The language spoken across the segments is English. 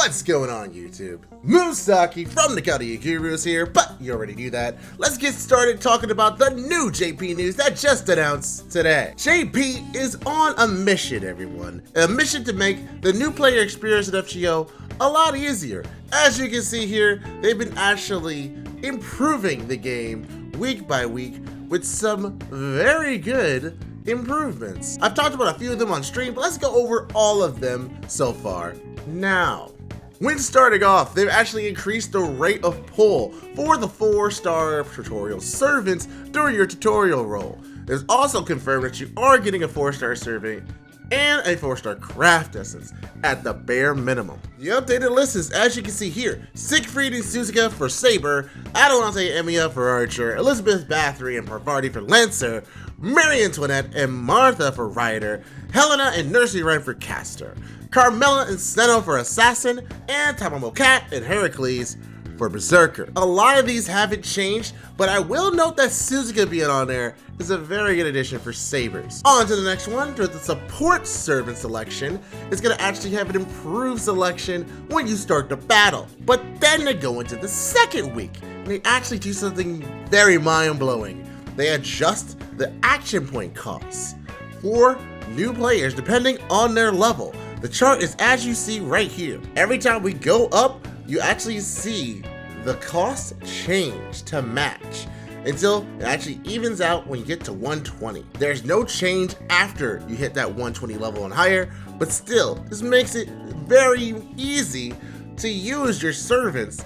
What's going on, YouTube? Moosaki from the Chaldea Gurus here, but you already knew that. Let's get started talking about the new JP news that just announced today. JP is on a mission, everyone. A mission to make the new player experience at FGO a lot easier. As you can see here, they've been actually improving the game week by week with some very good improvements. I've talked about a few of them on stream, but let's go over all of them so far now. When starting off, they've actually increased the rate of pull for the 4-star tutorial servants during your tutorial role. It's also confirmed that you are getting a 4-star servant and a 4-star craft essence at the bare minimum. The updated list is, as you can see here, Siegfried and Suzuka for Saber, Adelante Emiya for Archer, Elizabeth Bathory and Parvati for Lancer, Mary Antoinette and Martha for Rider, Helena and Nursery Rhyme for Caster, Carmela and Seno for Assassin, and Tamamo Cat and Heracles for Berserker. A lot of these haven't changed, but I will note that Suzuka being on there is a very good addition for Sabers. On to the next one, with the support servant selection. It's going to actually have an improved selection when you start the battle. But then they go into the second week, and they actually do something very mind-blowing. They adjust the action point costs for new players depending on their level. The chart is as you see right here. Every time we go up, you actually see the cost change to match until it actually evens out when you get to 120. There's no change after you hit that 120 level and higher, but still, this makes it very easy to use your servants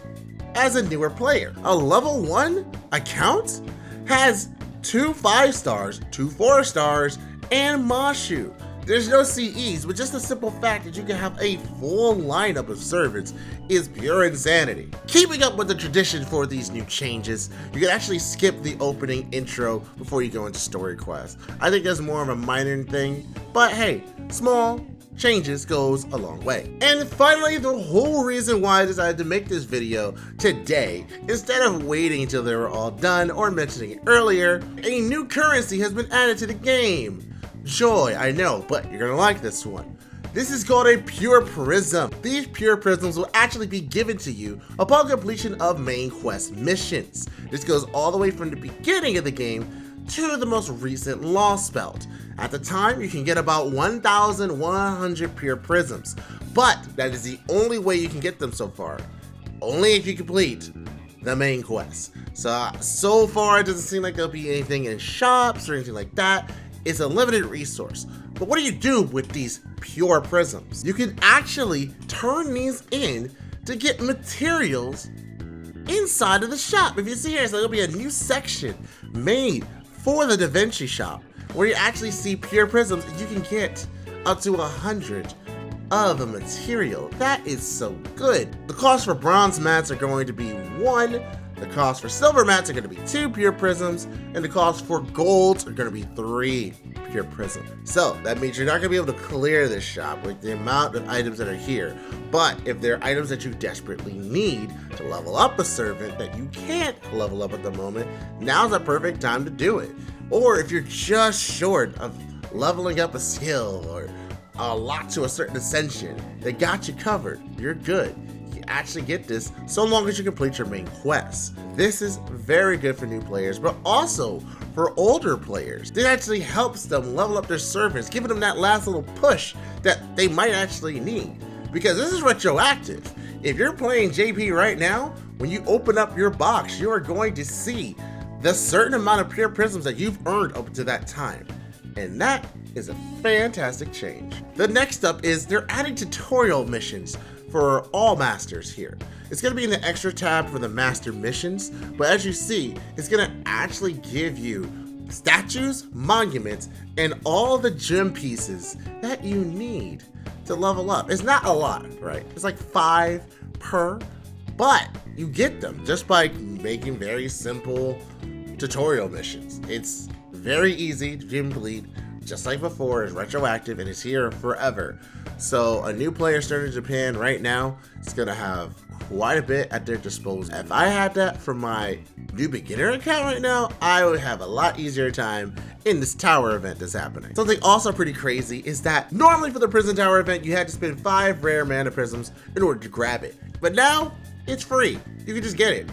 as a newer player. A level 1 account has 2 5-stars, 2 4-stars, and Mashu. There's no CEs, but just the simple fact that you can have a full lineup of servants is pure insanity. Keeping up with the tradition for these new changes, you can actually skip the opening intro before you go into story quests. I think that's more of a minor thing, but hey, small changes goes a long way. And finally, the whole reason why I decided to make this video today, instead of waiting until they were all done or mentioning it earlier, a new currency has been added to the game. Joy, I know, but you're gonna like this one. This is called a Pure Prism. These Pure Prisms will actually be given to you upon completion of main quest missions. This goes all the way from the beginning of the game to the most recent Lost Belt. At the time, you can get about 1,100 Pure Prisms, but that is the only way you can get them so far. Only if you complete the main quest. So far, it doesn't seem like there'll be anything in shops or anything like that. It's a limited resource. But what do you do with these Pure Prisms? You can actually turn these in to get materials inside of the shop. If you see here, so there'll be a new section made for the Da Vinci shop where you actually see Pure Prisms and you can get up to 100 of a material. That is so good. The cost for bronze mats are going to be 1. The cost for silver mats are going to be 2 Pure Prisms, and the cost for golds are going to be 3 Pure Prisms. So that means you're not going to be able to clear this shop with the amount of items that are here. But if there are items that you desperately need to level up a servant that you can't level up at the moment, now's the perfect time to do it. Or if you're just short of leveling up a skill or a lot to a certain ascension, they got you covered. You're good. Actually get this so long as you complete your main quest. This is very good for new players, but also for older players. This actually helps them level up their servants, giving them that last little push that they might actually need. Because this is retroactive. If you're playing JP right now, when you open up your box, you are going to see the certain amount of Pure Prisms that you've earned up to that time. And that is a fantastic change. The next up is they're adding tutorial missions for all masters here. It's going to be in the extra tab for the master missions, but as you see, it's going to actually give you statues, monuments, and all the gem pieces that you need to level up. It's not a lot, right? It's like 5 per, but you get them just by making very simple tutorial missions. It's very easy to complete, just like before. It's retroactive and it's here forever. So a new player starting in Japan right now is gonna have quite a bit at their disposal. If I had that for my new beginner account right now, I would have a lot easier time in this tower event that's happening. Something also pretty crazy is that normally for the Prison Tower event, you had to spend 5 rare mana prisms in order to grab it. But now, it's free. You can just get it.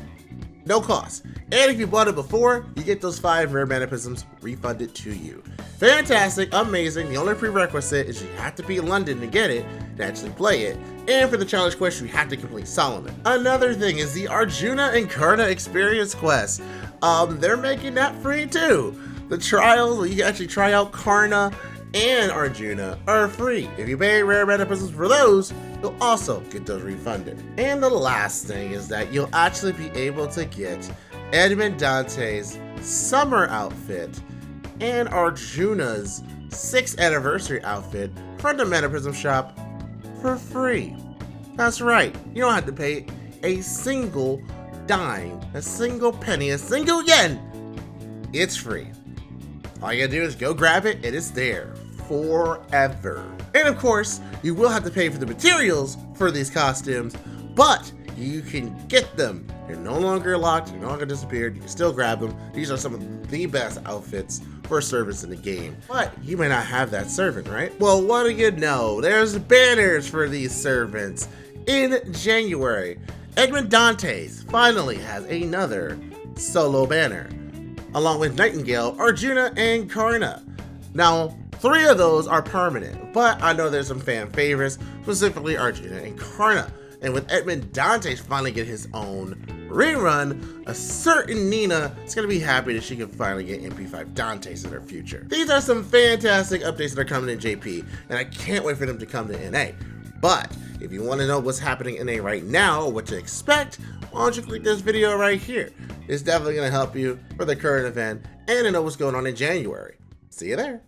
No cost. And if you bought it before, you get those 5 rare mana prisms refunded to you. Fantastic, amazing. The only prerequisite is you have to be in London to get it, to actually play it. And for the challenge quest, you have to complete Solomon. Another thing is the Arjuna and Karna experience quest. They're making that free too. The trials where you can actually try out Karna and Arjuna are free. If you pay rare mana prisms for those, you'll also get those refunded. And the last thing is that you'll actually be able to get Edmond Dante's summer outfit and Arjuna's 6th anniversary outfit from the Mana Prism shop for free. That's right, you don't have to pay a single dime, a single penny, a single yen. It's free. All you gotta do is go grab it and it's there forever. And of course, you will have to pay for the materials for these costumes, but you can get them. They're no longer locked, they're no longer disappeared, you can still grab them. These are some of the best outfits for servants in the game. But you may not have that servant, right? Well, what do you know? There's banners for these servants. In January, Edmond Dantes finally has another solo banner, along with Nightingale, Arjuna, and Karna. Now, 3 of those are permanent, but I know there's some fan favorites, specifically Arjuna and Karna. And with Edmond Dantes finally get his own rerun, a certain Nina is going to be happy that she can finally get MP5 Dantes in her future. These are some fantastic updates that are coming in JP, and I can't wait for them to come to NA. But if you want to know what's happening in NA right now, or what to expect, why don't you click this video right here. It's definitely going to help you for the current event and to know what's going on in January. See you there.